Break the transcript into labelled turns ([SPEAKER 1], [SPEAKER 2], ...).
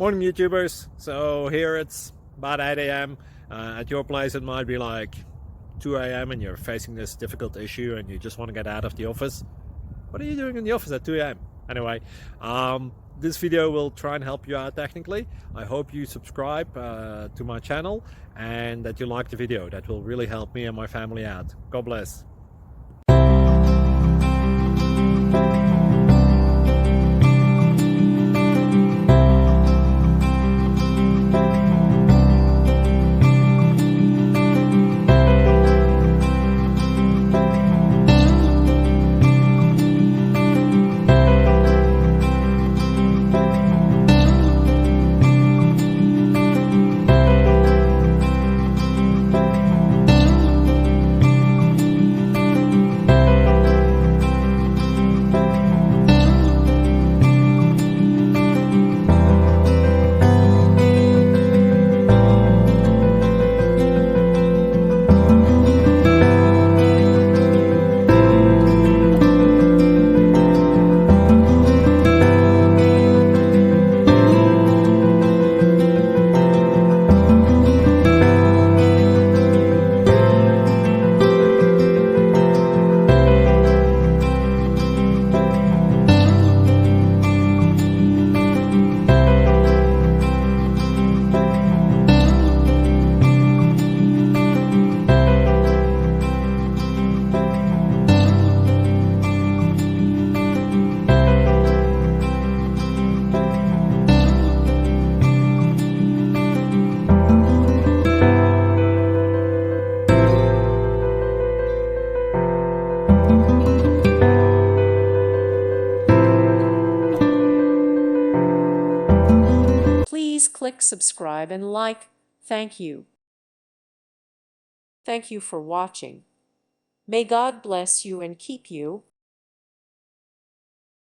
[SPEAKER 1] Morning, YouTubers. So here it's about 8 a.m. At your place, it might be like 2 a.m. and you're facing this difficult issue and you just want to get out of the office. What are you doing in the office at 2 a.m.? Anyway, this video will try and help you out technically. I hope you subscribe to my channel and that you like the video. That will really help me and my family out. God bless.
[SPEAKER 2] Please click subscribe and like. Thank you. Thank you for watching. May God bless you and keep you.